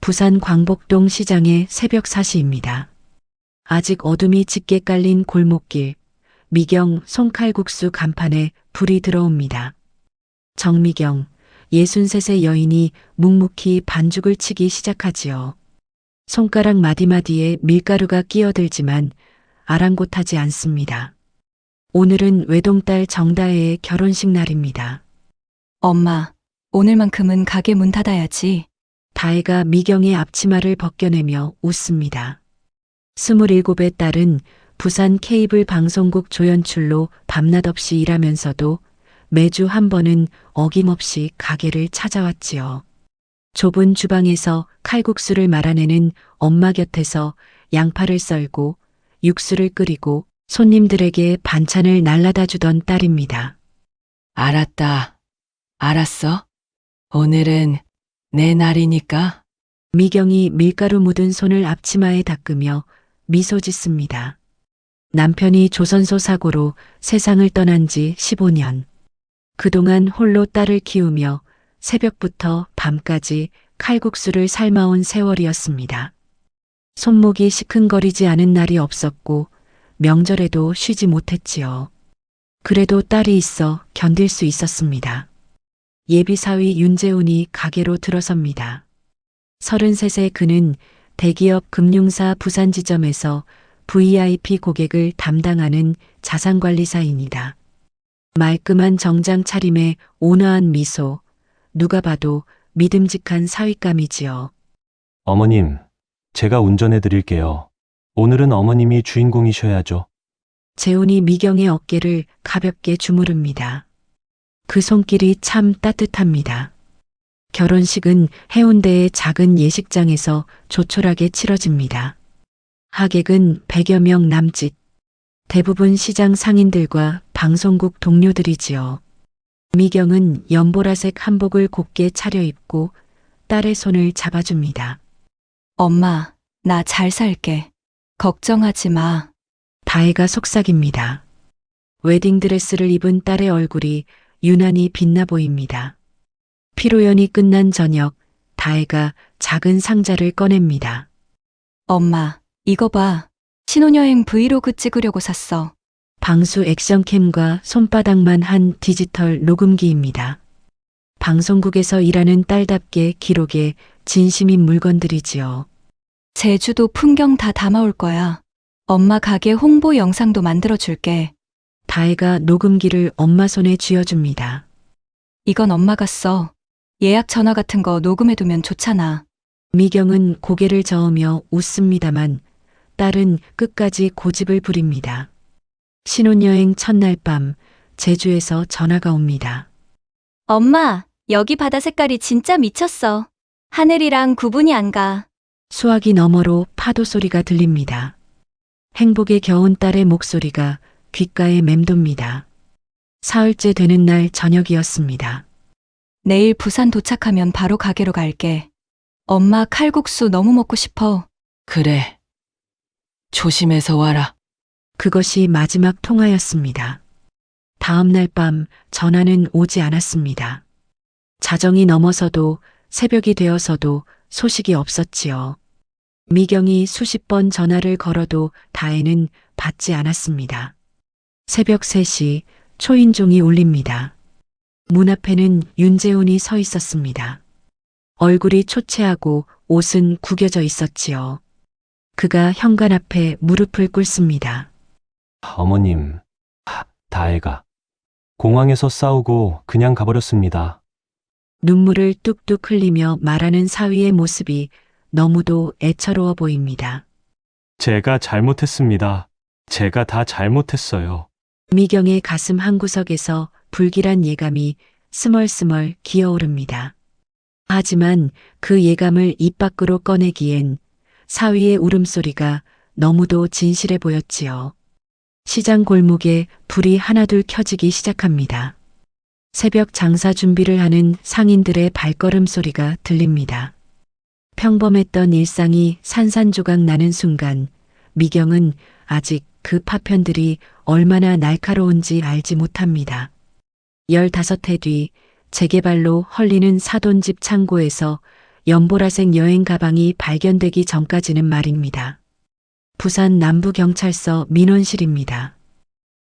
부산 광복동 시장의 새벽 4시입니다. 아직 어둠이 짙게 깔린 골목길, 미경 손칼국수 간판에 불이 들어옵니다. 정미경, 63세 여인이 묵묵히 반죽을 치기 시작하지요. 손가락 마디마디에 밀가루가 끼어들지만 아랑곳하지 않습니다. 오늘은 외동딸 정다혜의 결혼식 날입니다. 엄마, 오늘만큼은 가게 문 닫아야지. 다혜가 미경의 앞치마를 벗겨내며 웃습니다. 27의 딸은 부산 케이블 방송국 조연출로 밤낮 없이 일하면서도 매주 한 번은 어김없이 가게를 찾아왔지요. 좁은 주방에서 칼국수를 말아내는 엄마 곁에서 양파를 썰고 육수를 끓이고 손님들에게 반찬을 날라다 주던 딸입니다. 알았다. 알았어. 오늘은 내 날이니까. 미경이 밀가루 묻은 손을 앞치마에 닦으며 미소 짓습니다. 남편이 조선소 사고로 세상을 떠난 지 15년. 그동안 홀로 딸을 키우며 새벽부터 밤까지 칼국수를 삶아온 세월이었습니다. 손목이 시큰거리지 않은 날이 없었고 명절에도 쉬지 못했지요. 그래도 딸이 있어 견딜 수 있었습니다. 예비사위 윤재훈이 가게로 들어섭니다. 33세 그는 대기업 금융사 부산지점에서 VIP 고객을 담당하는 자산관리사입니다. 말끔한 정장 차림에 온화한 미소, 누가 봐도 믿음직한 사윗감이지요. 어머님, 제가 운전해 드릴게요. 오늘은 어머님이 주인공이셔야죠. 재훈이 미경의 어깨를 가볍게 주무릅니다. 그 손길이 참 따뜻합니다. 결혼식은 해운대의 작은 예식장에서 조촐하게 치러집니다. 하객은 100여 명 남짓, 대부분 시장 상인들과 방송국 동료들이지요. 미경은 연보라색 한복을 곱게 차려입고 딸의 손을 잡아줍니다. 엄마, 나 잘 살게. 걱정하지 마. 다혜가 속삭입니다. 웨딩드레스를 입은 딸의 얼굴이 유난히 빛나 보입니다. 피로연이 끝난 저녁, 다혜가 작은 상자를 꺼냅니다. 엄마, 이거 봐. 신혼여행 브이로그 찍으려고 샀어. 방수 액션캠과 손바닥만 한 디지털 녹음기입니다. 방송국에서 일하는 딸답게 기록에 진심인 물건들이지요. 제주도 풍경 다 담아올 거야. 엄마 가게 홍보 영상도 만들어 줄게. 다혜가 녹음기를 엄마 손에 쥐어줍니다. 이건 엄마가 써. 예약 전화 같은 거 녹음해두면 좋잖아. 미경은 고개를 저으며 웃습니다만 딸은 끝까지 고집을 부립니다. 신혼여행 첫날 밤 제주에서 전화가 옵니다. 엄마, 여기 바다 색깔이 진짜 미쳤어. 하늘이랑 구분이 안 가. 수화기 너머로 파도 소리가 들립니다. 행복에 겨운 딸의 목소리가 귓가에 맴돕니다. 사흘째 되는 날 저녁이었습니다. 내일 부산 도착하면 바로 가게로 갈게. 엄마 칼국수 너무 먹고 싶어. 그래. 조심해서 와라. 그것이 마지막 통화였습니다. 다음 날 밤 전화는 오지 않았습니다. 자정이 넘어서도 새벽이 되어서도 소식이 없었지요. 미경이 수십 번 전화를 걸어도 다혜는 받지 않았습니다. 새벽 3시 초인종이 울립니다. 문 앞에는 윤재훈이 서 있었습니다. 얼굴이 초췌하고 옷은 구겨져 있었지요. 그가 현관 앞에 무릎을 꿇습니다. 어머님, 다혜가 공항에서 싸우고 그냥 가버렸습니다. 눈물을 뚝뚝 흘리며 말하는 사위의 모습이 너무도 애처로워 보입니다. 제가 잘못했습니다. 제가 다 잘못했어요. 미경의 가슴 한구석에서 불길한 예감이 스멀스멀 기어오릅니다. 하지만 그 예감을 입 밖으로 꺼내기엔 사위의 울음소리가 너무도 진실해 보였지요. 시장 골목에 불이 하나둘 켜지기 시작합니다. 새벽 장사 준비를 하는 상인들의 발걸음 소리가 들립니다. 평범했던 일상이 산산조각 나는 순간 미경은 아직 그 파편들이 얼마나 날카로운지 알지 못합니다. 15해 뒤 재개발로 헐리는 사돈집 창고에서 연보라색 여행 가방이 발견되기 전까지는 말입니다. 부산 남부경찰서 민원실입니다.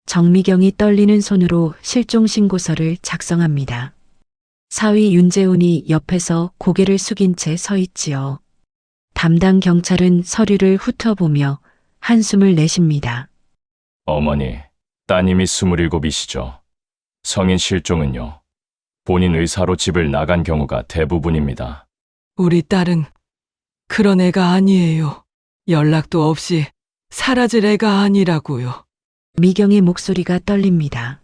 정미경이 떨리는 손으로 실종신고서를 작성합니다. 사위 윤재훈이 옆에서 고개를 숙인 채 서 있지요. 담당 경찰은 서류를 훑어보며 한숨을 내쉽니다. 어머니, 따님이 27이시죠. 성인 실종은요. 본인 의사로 집을 나간 경우가 대부분입니다. 우리 딸은 그런 애가 아니에요. 연락도 없이 사라질 애가 아니라고요. 미경의 목소리가 떨립니다.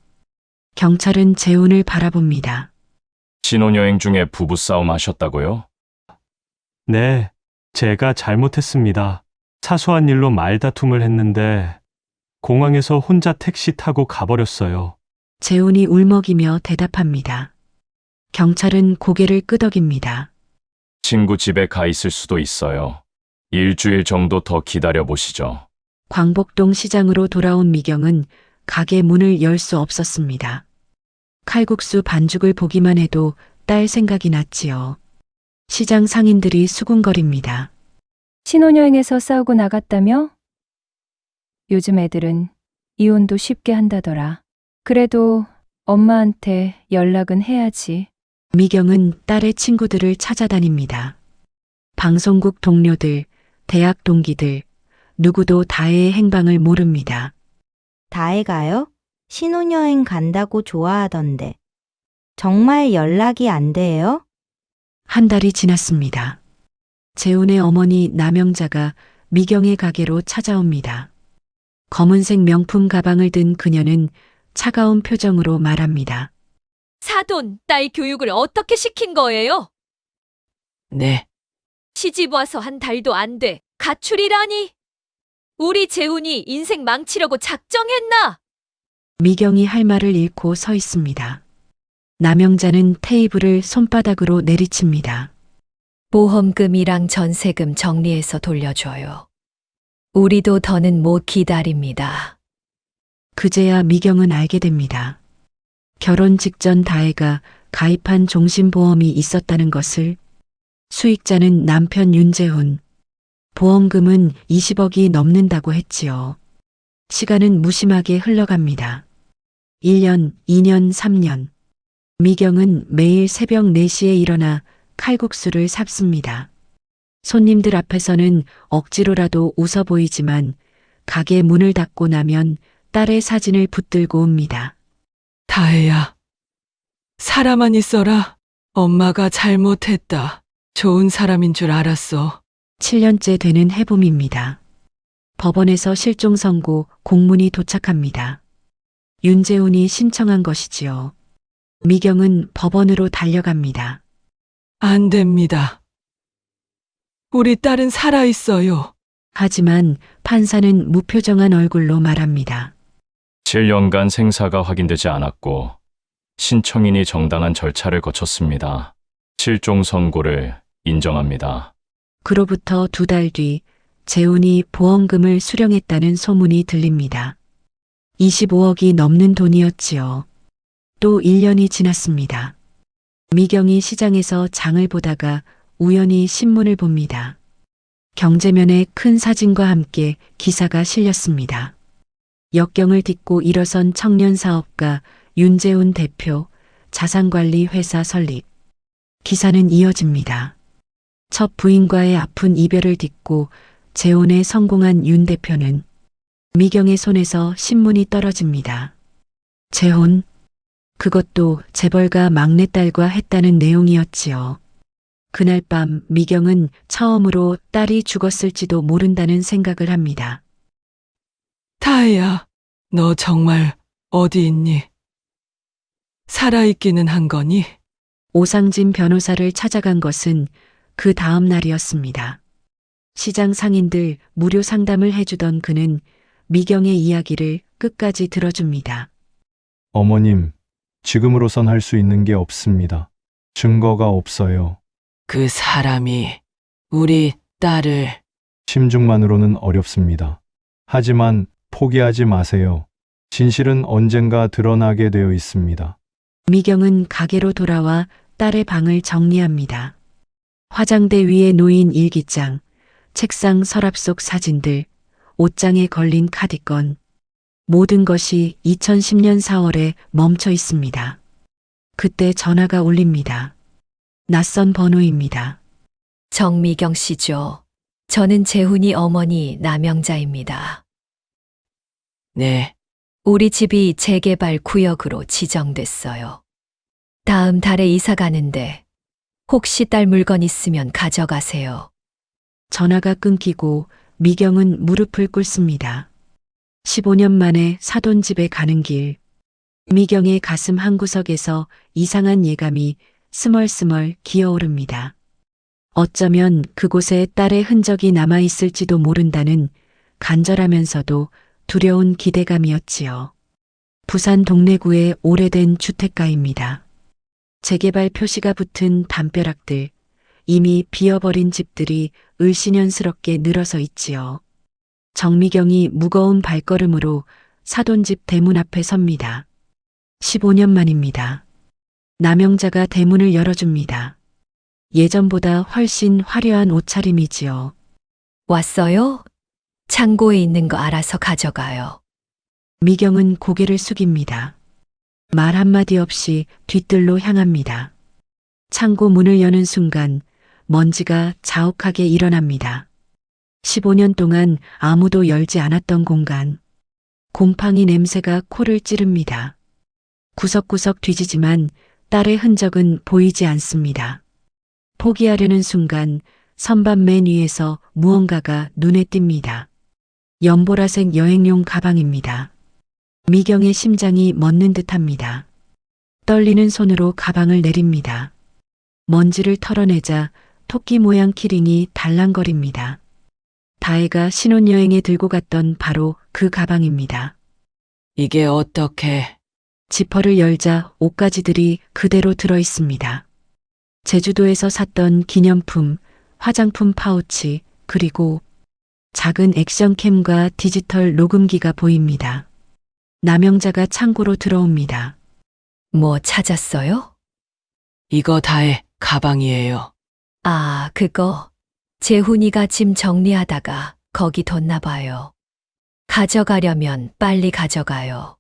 경찰은 재훈을 바라봅니다. 신혼여행 중에 부부싸움 하셨다고요? 네, 제가 잘못했습니다. 사소한 일로 말다툼을 했는데 공항에서 혼자 택시 타고 가버렸어요. 재훈이 울먹이며 대답합니다. 경찰은 고개를 끄덕입니다. 친구 집에 가 있을 수도 있어요. 일주일 정도 더 기다려 보시죠. 광복동 시장으로 돌아온 미경은 가게 문을 열 수 없었습니다. 칼국수 반죽을 보기만 해도 딸 생각이 났지요. 시장 상인들이 수군거립니다. 신혼여행에서 싸우고 나갔다며? 요즘 애들은 이혼도 쉽게 한다더라. 그래도 엄마한테 연락은 해야지. 미경은 딸의 친구들을 찾아다닙니다. 방송국 동료들, 대학 동기들, 누구도 다혜의 행방을 모릅니다. 다혜가요? 신혼여행 간다고 좋아하던데. 정말 연락이 안 돼요? 한 달이 지났습니다. 재훈의 어머니 남영자가 미경의 가게로 찾아옵니다. 검은색 명품 가방을 든 그녀는 차가운 표정으로 말합니다. 사돈, 딸 교육을 어떻게 시킨 거예요? 네, 시집 와서 한 달도 안 돼. 가출이라니? 우리 재훈이 인생 망치려고 작정했나? 미경이 할 말을 잃고 서 있습니다. 남영자는 테이블을 손바닥으로 내리칩니다. 보험금이랑 전세금 정리해서 돌려줘요. 우리도 더는 못 기다립니다. 그제야 미경은 알게 됩니다. 결혼 직전 다혜가 가입한 종신보험이 있었다는 것을. 수익자는 남편 윤재훈. 보험금은 20억이 넘는다고 했지요. 시간은 무심하게 흘러갑니다. 1년, 2년, 3년. 미경은 매일 새벽 4시에 일어나 칼국수를 삽습니다. 손님들 앞에서는 억지로라도 웃어 보이지만 가게 문을 닫고 나면 딸의 사진을 붙들고 옵니다. 다혜야. 사람만 있어라. 엄마가 잘못했다. 좋은 사람인 줄 알았어. 7년째 되는 해봄입니다. 법원에서 실종 선고 공문이 도착합니다. 윤재훈이 신청한 것이지요. 미경은 법원으로 달려갑니다. 안 됩니다. 우리 딸은 살아있어요. 하지만 판사는 무표정한 얼굴로 말합니다. 7년간 생사가 확인되지 않았고 신청인이 정당한 절차를 거쳤습니다. 실종 선고를 인정합니다. 그로부터 2달 뒤 재훈이 보험금을 수령했다는 소문이 들립니다. 25억이 넘는 돈이었지요. 또 1년이 지났습니다. 미경이 시장에서 장을 보다가 우연히 신문을 봅니다. 경제면에 큰 사진과 함께 기사가 실렸습니다. 역경을 딛고 일어선 청년 사업가 윤재훈 대표 자산관리 회사 설립. 기사는 이어집니다. 첫 부인과의 아픈 이별을 딛고 재혼에 성공한 윤 대표는 미경의 손에서 신문이 떨어집니다. 재혼? 그것도 재벌가 막내딸과 했다는 내용이었지요. 그날 밤 미경은 처음으로 딸이 죽었을지도 모른다는 생각을 합니다. 다혜야, 너 정말 어디 있니? 살아있기는 한 거니? 오상진 변호사를 찾아간 것은 그 다음 날이었습니다. 시장 상인들 무료 상담을 해주던 그는 미경의 이야기를 끝까지 들어줍니다. 어머님, 지금으로선 할 수 있는 게 없습니다. 증거가 없어요. 그 사람이 우리 딸을 심중만으로는 어렵습니다. 하지만 포기하지 마세요. 진실은 언젠가 드러나게 되어 있습니다. 미경은 가게로 돌아와 딸의 방을 정리합니다. 화장대 위에 놓인 일기장, 책상 서랍 속 사진들, 옷장에 걸린 카디건. 모든 것이 2010년 4월에 멈춰 있습니다. 그때 전화가 울립니다. 낯선 번호입니다. 정미경 씨죠. 저는 재훈이 어머니 남영자입니다. 네, 우리 집이 재개발 구역으로 지정됐어요. 다음 달에 이사 가는데 혹시 딸 물건 있으면 가져가세요. 전화가 끊기고 미경은 무릎을 꿇습니다. 15년 만에 사돈 집에 가는 길. 미경의 가슴 한구석에서 이상한 예감이 스멀스멀 기어오릅니다. 어쩌면 그곳에 딸의 흔적이 남아있을지도 모른다는 간절하면서도 두려운 기대감이었지요. 부산 동래구의 오래된 주택가입니다. 재개발 표시가 붙은 담벼락들, 이미 비어버린 집들이 을씨년스럽게 늘어서 있지요. 정미경이 무거운 발걸음으로 사돈집 대문 앞에 섭니다. 15년 만입니다. 남영자가 대문을 열어줍니다. 예전보다 훨씬 화려한 옷차림이지요. 왔어요? 창고에 있는 거 알아서 가져가요. 미경은 고개를 숙입니다. 말 한마디 없이 뒤뜰로 향합니다. 창고 문을 여는 순간 먼지가 자욱하게 일어납니다. 15년 동안 아무도 열지 않았던 공간. 곰팡이 냄새가 코를 찌릅니다. 구석구석 뒤지지만 딸의 흔적은 보이지 않습니다. 포기하려는 순간 선반 맨 위에서 무언가가 눈에 띕니다. 연보라색 여행용 가방입니다. 미경의 심장이 멎는 듯합니다. 떨리는 손으로 가방을 내립니다. 먼지를 털어내자 토끼 모양 키링이 달랑거립니다. 다혜가 신혼여행에 들고 갔던 바로 그 가방입니다. 이게 어떻게? 지퍼를 열자 옷가지들이 그대로 들어 있습니다. 제주도에서 샀던 기념품, 화장품 파우치, 그리고 작은 액션캠과 디지털 녹음기가 보입니다. 남영자가 창고로 들어옵니다. 뭐 찾았어요? 이거 다의 가방이에요. 아, 그거. 재훈이가 짐 정리하다가 거기 뒀나 봐요. 가져가려면 빨리 가져가요.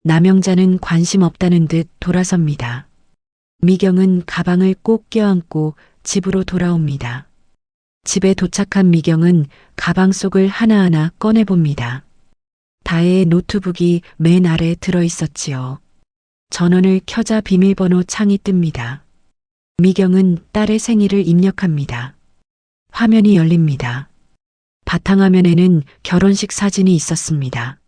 남영자는 관심 없다는 듯 돌아섭니다. 미경은 가방을 꼭 껴안고 집으로 돌아옵니다. 집에 도착한 미경은 가방 속을 하나하나 꺼내봅니다. 다혜의 노트북이 맨 아래 들어 있었지요. 전원을 켜자 비밀번호 창이 뜹니다. 미경은 딸의 생일을 입력합니다. 화면이 열립니다. 바탕화면에는 결혼식 사진이 있었습니다.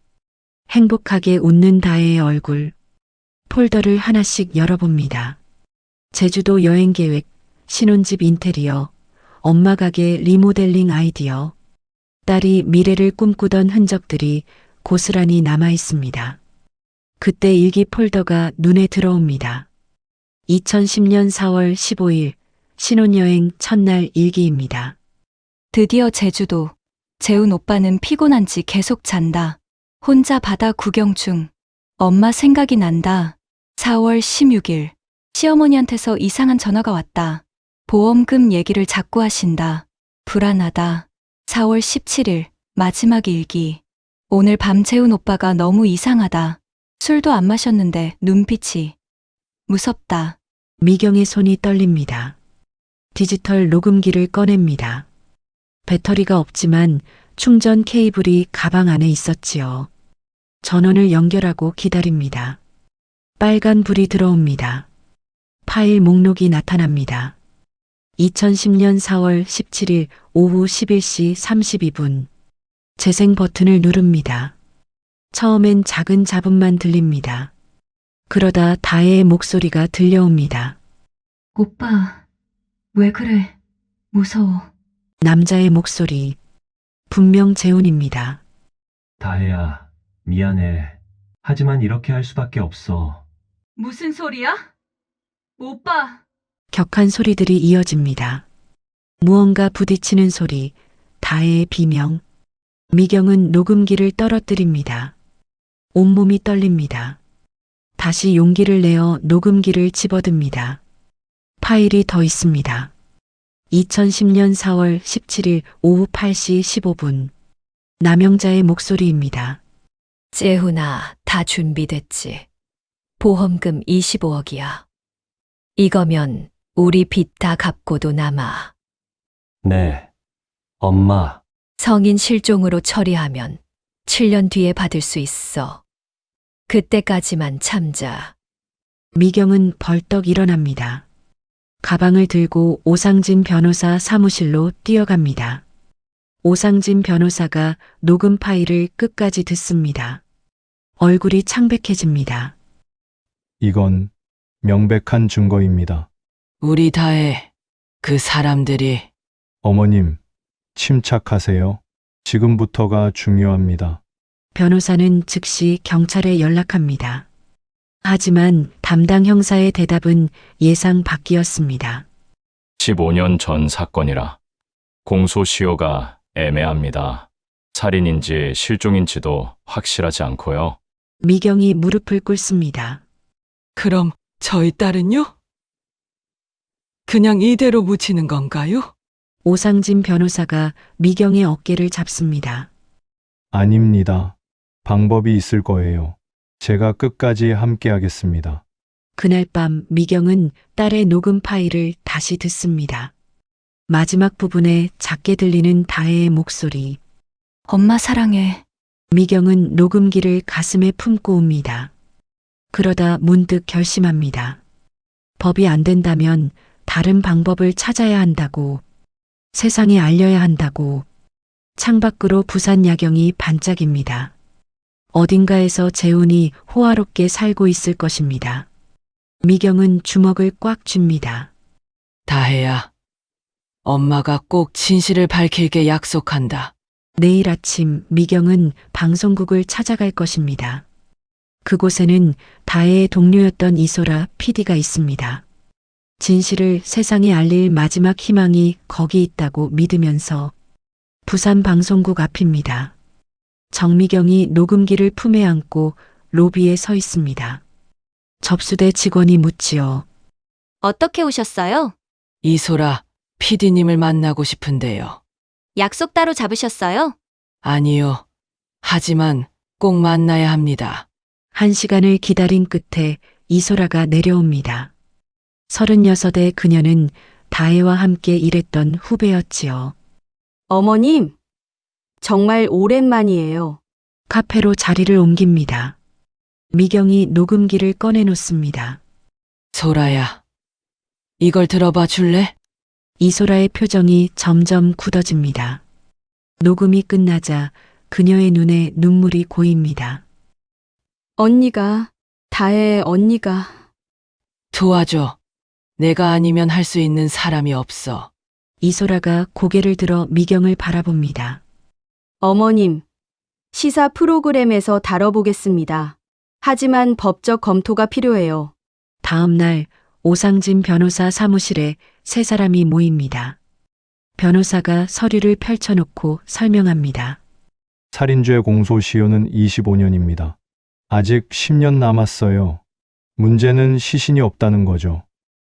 행복하게 웃는 다혜의 얼굴. 폴더를 하나씩 열어봅니다. 제주도 여행 계획, 신혼집 인테리어, 엄마 가게 리모델링 아이디어. 딸이 미래를 꿈꾸던 흔적들이 고스란히 남아 있습니다. 그때 일기 폴더가 눈에 들어옵니다. 2010년 4월 15일 신혼여행 첫날 일기입니다. 드디어 제주도. 재훈 오빠는 피곤한지 계속 잔다. 혼자 바다 구경 중. 엄마 생각이 난다. 4월 16일. 시어머니한테서 이상한 전화가 왔다. 보험금 얘기를 자꾸 하신다. 불안하다. 4월 17일. 마지막 일기. 오늘 밤 재훈 오빠가 너무 이상하다. 술도 안 마셨는데 눈빛이. 무섭다. 미경의 손이 떨립니다. 디지털 녹음기를 꺼냅니다. 배터리가 없지만 충전 케이블이 가방 안에 있었지요. 전원을 연결하고 기다립니다. 빨간 불이 들어옵니다. 파일 목록이 나타납니다. 2010년 4월 17일 오후 11시 32분. 재생 버튼을 누릅니다. 처음엔 작은 잡음만 들립니다. 그러다 다혜의 목소리가 들려옵니다. 오빠, 왜 그래? 무서워. 남자의 목소리. 분명 재훈입니다. 다혜야, 미안해. 하지만 이렇게 할 수밖에 없어. 무슨 소리야? 오빠. 격한 소리들이 이어집니다. 무언가 부딪히는 소리, 다혜의 비명. 미경은 녹음기를 떨어뜨립니다. 온몸이 떨립니다. 다시 용기를 내어 녹음기를 집어듭니다. 파일이 더 있습니다. 2010년 4월 17일 오후 8시 15분. 남영자의 목소리입니다. 재훈아, 다 준비됐지. 보험금 25억이야. 이거면 우리 빚 다 갚고도 남아. 네. 엄마, 성인 실종으로 처리하면 7년 뒤에 받을 수 있어. 그때까지만 참자. 미경은 벌떡 일어납니다. 가방을 들고 오상진 변호사 사무실로 뛰어갑니다. 오상진 변호사가 녹음 파일을 끝까지 듣습니다. 얼굴이 창백해집니다. 이건 명백한 증거입니다. 우리 다혜, 그 사람들이 어머님, 침착하세요. 지금부터가 중요합니다. 변호사는 즉시 경찰에 연락합니다. 하지만 담당 형사의 대답은 예상 밖이었습니다. 15년 전 사건이라 공소시효가 애매합니다. 살인인지 실종인지도 확실하지 않고요. 미경이 무릎을 꿇습니다. 그럼 저희 딸은요? 그냥 이대로 묻히는 건가요? 오상진 변호사가 미경의 어깨를 잡습니다. 아닙니다. 방법이 있을 거예요. 제가 끝까지 함께 하겠습니다. 그날 밤 미경은 딸의 녹음 파일을 다시 듣습니다. 마지막 부분에 작게 들리는 다혜의 목소리. 엄마 사랑해. 미경은 녹음기를 가슴에 품고 옵니다. 그러다 문득 결심합니다. 법이 안 된다면 다른 방법을 찾아야 한다고, 세상에 알려야 한다고. 창밖으로 부산 야경이 반짝입니다. 어딘가에서 재훈이 호화롭게 살고 있을 것입니다. 미경은 주먹을 꽉 쥡니다. 다혜야, 엄마가 꼭 진실을 밝힐게 약속한다. 내일 아침 미경은 방송국을 찾아갈 것입니다. 그곳에는 다혜의 동료였던 이소라 PD가 있습니다. 진실을 세상에 알릴 마지막 희망이 거기 있다고 믿으면서 부산 방송국 앞입니다. 정미경이 녹음기를 품에 안고 로비에 서 있습니다. 접수대 직원이 묻지요. 어떻게 오셨어요? 이소라, PD님을 만나고 싶은데요. 약속 따로 잡으셨어요? 아니요. 하지만 꼭 만나야 합니다. 1시간을 기다린 끝에 이소라가 내려옵니다. 36의 그녀는 다혜와 함께 일했던 후배였지요. 어머님, 정말 오랜만이에요. 카페로 자리를 옮깁니다. 미경이 녹음기를 꺼내놓습니다. 소라야, 이걸 들어봐 줄래? 이소라의 표정이 점점 굳어집니다. 녹음이 끝나자 그녀의 눈에 눈물이 고입니다. 언니가, 다혜 언니가. 도와줘. 내가 아니면 할 수 있는 사람이 없어. 이소라가 고개를 들어 미경을 바라봅니다. 어머님, 시사 프로그램에서 다뤄보겠습니다. 하지만 법적 검토가 필요해요. 다음 날 오상진 변호사 사무실에 세 사람이 모입니다. 변호사가 서류를 펼쳐놓고 설명합니다. 살인죄 공소시효는 25년입니다. 아직 10년 남았어요. 문제는 시신이 없다는 거죠.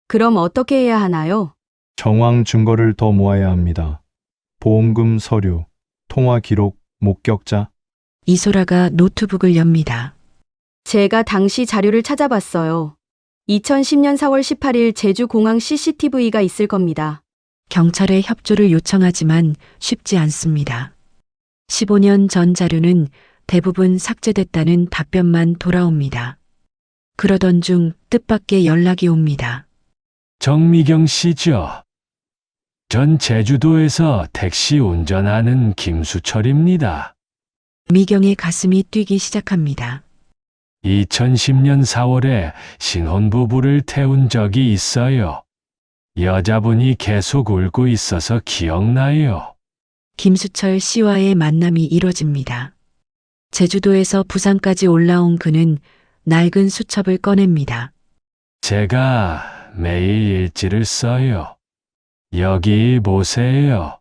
그럼 어떻게 해야 하나요? 정황 증거를 더 모아야 합니다. 보험금 서류, 통화 기록, 목격자. 이소라가 노트북을 엽니다. 제가 당시 자료를 찾아봤어요. 2010년 4월 18일 제주공항 CCTV가 있을 겁니다. 경찰에 협조를 요청하지만 쉽지 않습니다. 15년 전 자료는 대부분 삭제됐다는 답변만 돌아옵니다. 그러던 중 뜻밖의 연락이 옵니다. 정미경 씨죠? 전 제주도에서 택시 운전하는 김수철입니다. 미경의 가슴이 뛰기 시작합니다. 2010년 4월에 신혼부부를 태운 적이 있어요. 여자분이 계속 울고 있어서 기억나요. 김수철 씨와의 만남이 이뤄집니다. 제주도에서 부산까지 올라온 그는 낡은 수첩을 꺼냅니다. 제가 매일 일지를 써요. 여기 보세요.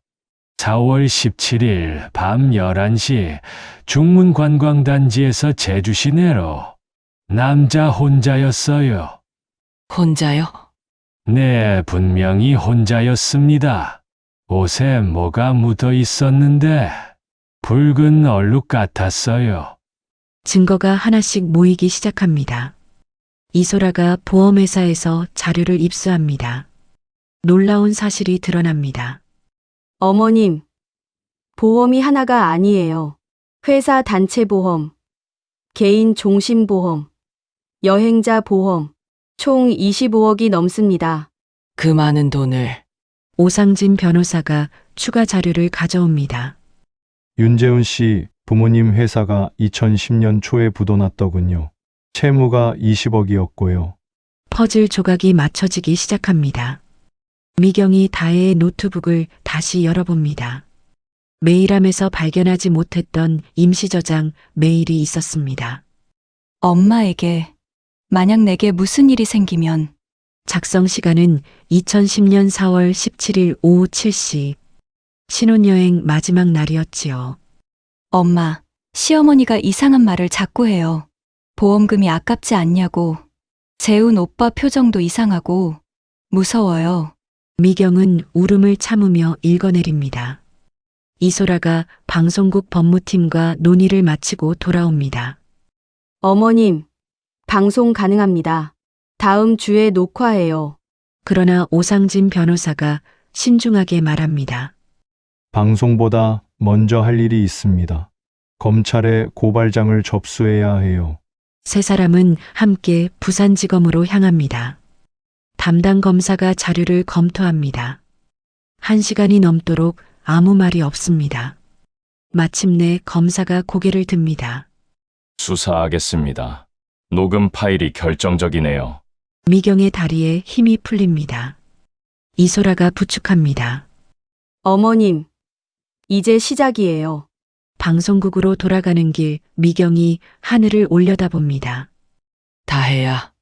4월 17일 밤 11시 중문관광단지에서 제주 시내로 남자 혼자였어요. 혼자요? 네, 분명히 혼자였습니다. 옷에 뭐가 묻어 있었는데 붉은 얼룩 같았어요. 증거가 하나씩 모이기 시작합니다. 이소라가 보험회사에서 자료를 입수합니다. 놀라운 사실이 드러납니다. 어머님, 보험이 하나가 아니에요. 회사 단체 보험, 개인 종신 보험, 여행자 보험, 총 25억이 넘습니다. 그 많은 돈을 오상진 변호사가 추가 자료를 가져옵니다. 윤재훈 씨 부모님 회사가 2010년 초에 부도났더군요. 채무가 20억이었고요. 퍼즐 조각이 맞춰지기 시작합니다. 미경이 다혜의 노트북을 다시 열어봅니다. 메일함에서 발견하지 못했던 임시저장 메일이 있었습니다. 엄마에게 만약 내게 무슨 일이 생기면 작성 시간은 2010년 4월 17일 오후 7시. 신혼여행 마지막 날이었지요. 엄마, 시어머니가 이상한 말을 자꾸 해요. 보험금이 아깝지 않냐고. 재훈 오빠 표정도 이상하고 무서워요. 미경은 울음을 참으며 읽어내립니다. 이소라가 방송국 법무팀과 논의를 마치고 돌아옵니다. 어머님, 방송 가능합니다. 다음 주에 녹화해요. 그러나 오상진 변호사가 신중하게 말합니다. 방송보다 먼저 할 일이 있습니다. 검찰에 고발장을 접수해야 해요. 세 사람은 함께 부산지검으로 향합니다. 담당 검사가 자료를 검토합니다. 1시간이 넘도록 아무 말이 없습니다. 마침내 검사가 고개를 듭니다. 수사하겠습니다. 녹음 파일이 결정적이네요. 미경의 다리에 힘이 풀립니다. 이소라가 부축합니다. 어머님, 이제 시작이에요. 방송국으로 돌아가는 길 미경이 하늘을 올려다봅니다. 다혜야.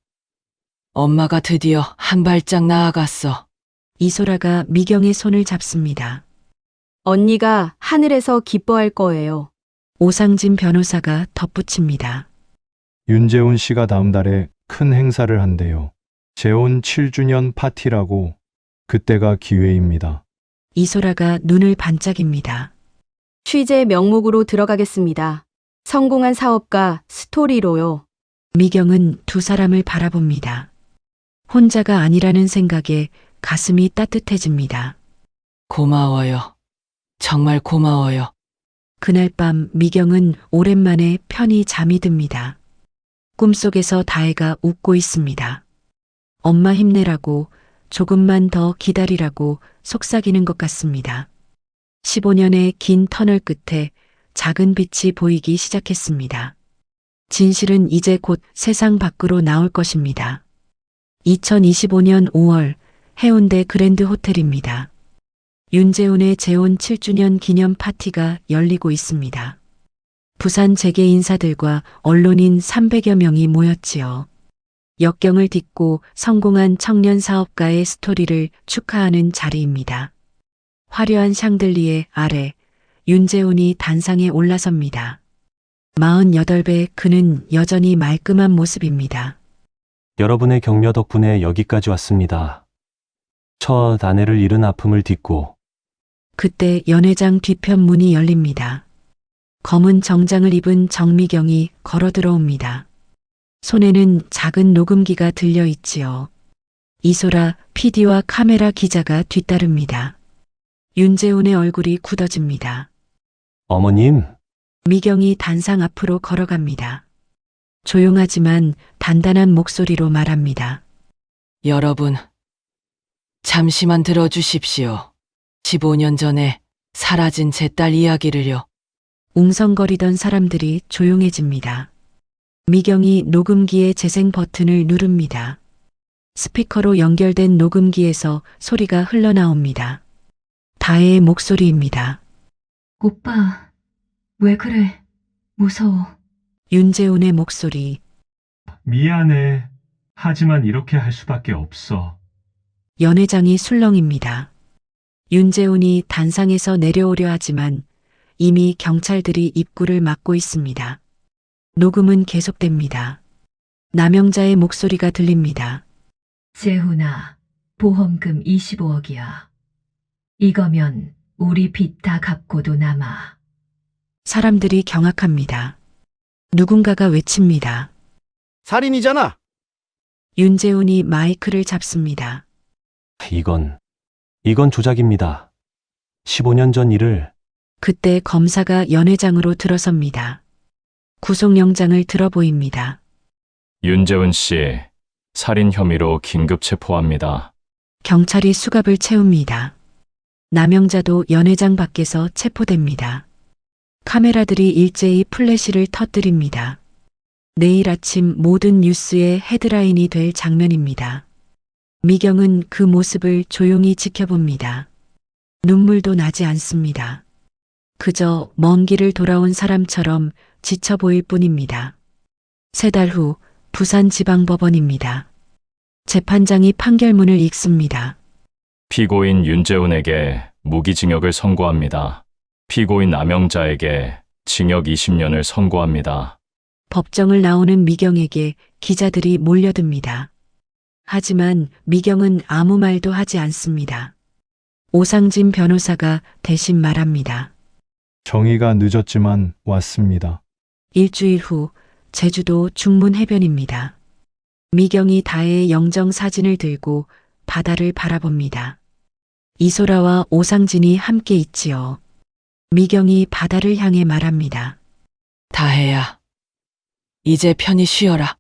엄마가 드디어 한 발짝 나아갔어. 이소라가 미경의 손을 잡습니다. 언니가 하늘에서 기뻐할 거예요. 오상진 변호사가 덧붙입니다. 윤재훈 씨가 다음 달에 큰 행사를 한대요. 재혼 7주년 파티라고. 그때가 기회입니다. 이소라가 눈을 반짝입니다. 취재 명목으로 들어가겠습니다. 성공한 사업가 스토리로요. 미경은 두 사람을 바라봅니다. 혼자가 아니라는 생각에 가슴이 따뜻해집니다. 고마워요. 정말 고마워요. 그날 밤 미경은 오랜만에 편히 잠이 듭니다. 꿈속에서 다혜가 웃고 있습니다. 엄마 힘내라고, 조금만 더 기다리라고 속삭이는 것 같습니다. 15년의 긴 터널 끝에 작은 빛이 보이기 시작했습니다. 진실은 이제 곧 세상 밖으로 나올 것입니다. 2025년 5월 해운대 그랜드 호텔입니다. 윤재훈의 재혼 7주년 기념 파티가 열리고 있습니다. 부산 재계 인사들과 언론인 300여 명이 모였지요. 역경을 딛고 성공한 청년 사업가의 스토리를 축하하는 자리입니다. 화려한 샹들리에 아래 윤재훈이 단상에 올라섭니다. 48배 그는 여전히 말끔한 모습입니다. 여러분의 격려 덕분에 여기까지 왔습니다. 첫 아내를 잃은 아픔을 딛고 그때 연회장 뒤편 문이 열립니다. 검은 정장을 입은 정미경이 걸어 들어옵니다. 손에는 작은 녹음기가 들려 있지요. 이소라 PD와 카메라 기자가 뒤따릅니다. 윤재훈의 얼굴이 굳어집니다. 어머님, 미경이 단상 앞으로 걸어갑니다. 조용하지만 단단한 목소리로 말합니다. 여러분, 잠시만 들어주십시오. 15년 전에 사라진 제 딸 이야기를요. 웅성거리던 사람들이 조용해집니다. 미경이 녹음기의 재생 버튼을 누릅니다. 스피커로 연결된 녹음기에서 소리가 흘러나옵니다. 다혜의 목소리입니다. 오빠, 왜 그래? 무서워. 윤재훈의 목소리. 미안해. 하지만 이렇게 할 수밖에 없어. 연회장이 술렁입니다. 윤재훈이 단상에서 내려오려 하지만 이미 경찰들이 입구를 막고 있습니다. 녹음은 계속됩니다. 남영자의 목소리가 들립니다. 재훈아, 보험금 25억이야. 이거면 우리 빚 다 갚고도 남아. 사람들이 경악합니다. 누군가가 외칩니다. 살인이잖아. 윤재훈이 마이크를 잡습니다. 이건 조작입니다. 15년 전 일을 그때 검사가 연회장으로 들어섭니다. 구속영장을 들어보입니다. 윤재훈 씨, 살인 혐의로 긴급 체포합니다. 경찰이 수갑을 채웁니다. 남영자도 연회장 밖에서 체포됩니다. 카메라들이 일제히 플래시를 터뜨립니다. 내일 아침 모든 뉴스의 헤드라인이 될 장면입니다. 미경은 그 모습을 조용히 지켜봅니다. 눈물도 나지 않습니다. 그저 먼 길을 돌아온 사람처럼 지쳐 보일 뿐입니다. 3달 후 부산지방법원입니다. 재판장이 판결문을 읽습니다. 피고인 윤재훈에게 무기징역을 선고합니다. 피고인 남영자에게 징역 20년을 선고합니다. 법정을 나오는 미경에게 기자들이 몰려듭니다. 하지만 미경은 아무 말도 하지 않습니다. 오상진 변호사가 대신 말합니다. 정의가 늦었지만 왔습니다. 일주일 후 제주도 중문 해변입니다. 미경이 다혜의 영정 사진을 들고 바다를 바라봅니다. 이소라와 오상진이 함께 있지요. 미경이 바다를 향해 말합니다. 다혜야, 이제 편히 쉬어라.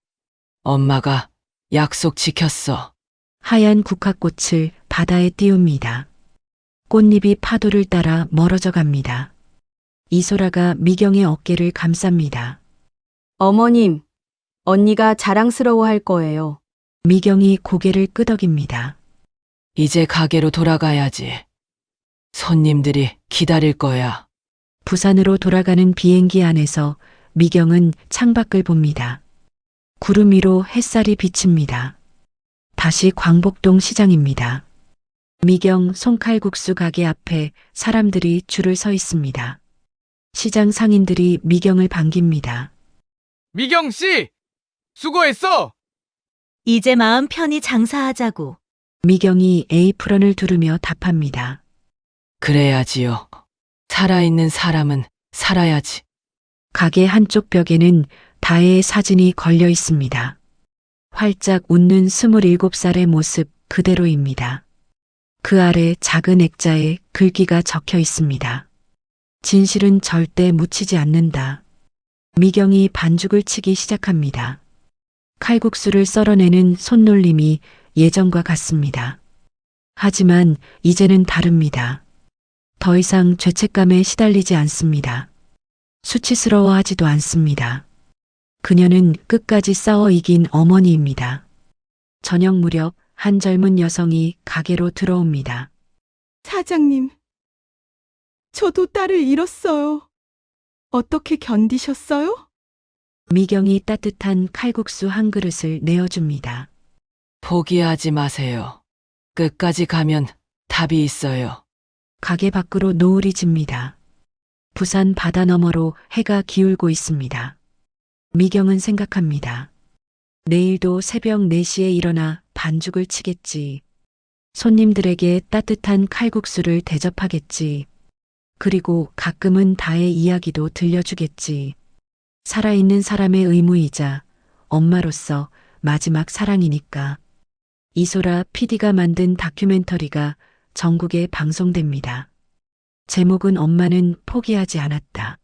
엄마가 약속 지켰어. 하얀 국화꽃을 바다에 띄웁니다. 꽃잎이 파도를 따라 멀어져 갑니다. 이소라가 미경의 어깨를 감쌉니다. 어머님, 언니가 자랑스러워할 거예요. 미경이 고개를 끄덕입니다. 이제 가게로 돌아가야지. 손님들이 기다릴 거야. 부산으로 돌아가는 비행기 안에서 미경은 창밖을 봅니다. 구름 위로 햇살이 비칩니다. 다시 광복동 시장입니다. 미경 손칼국수 가게 앞에 사람들이 줄을 서 있습니다. 시장 상인들이 미경을 반깁니다. 미경 씨, 수고했어. 이제 마음 편히 장사하자고. 미경이 에이프런을 두르며 답합니다. 그래야지요. 살아있는 사람은 살아야지. 가게 한쪽 벽에는 다혜의 사진이 걸려 있습니다. 활짝 웃는 27살의 모습 그대로입니다. 그 아래 작은 액자에 글귀가 적혀 있습니다. 진실은 절대 묻히지 않는다. 미경이 반죽을 치기 시작합니다. 칼국수를 썰어내는 손놀림이 예전과 같습니다. 하지만 이제는 다릅니다. 더 이상 죄책감에 시달리지 않습니다. 수치스러워하지도 않습니다. 그녀는 끝까지 싸워 이긴 어머니입니다. 저녁 무렵 한 젊은 여성이 가게로 들어옵니다. 사장님, 저도 딸을 잃었어요. 어떻게 견디셨어요? 미경이 따뜻한 칼국수 한 그릇을 내어줍니다. 포기하지 마세요. 끝까지 가면 답이 있어요. 가게 밖으로 노을이 집니다. 부산 바다 너머로 해가 기울고 있습니다. 미경은 생각합니다. 내일도 새벽 4시에 일어나 반죽을 치겠지. 손님들에게 따뜻한 칼국수를 대접하겠지. 그리고 가끔은 다의 이야기도 들려주겠지. 살아있는 사람의 의무이자 엄마로서 마지막 사랑이니까. 이소라 PD가 만든 다큐멘터리가 전국에 방송됩니다. 제목은 엄마는 포기하지 않았다.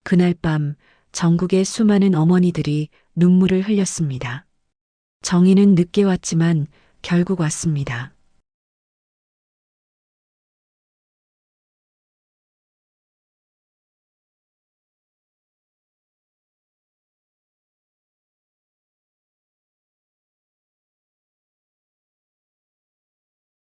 그날 밤 전국의 수많은 어머니들이 눈물을 흘렸습니다. 정의는 늦게 왔지만 결국 왔습니다.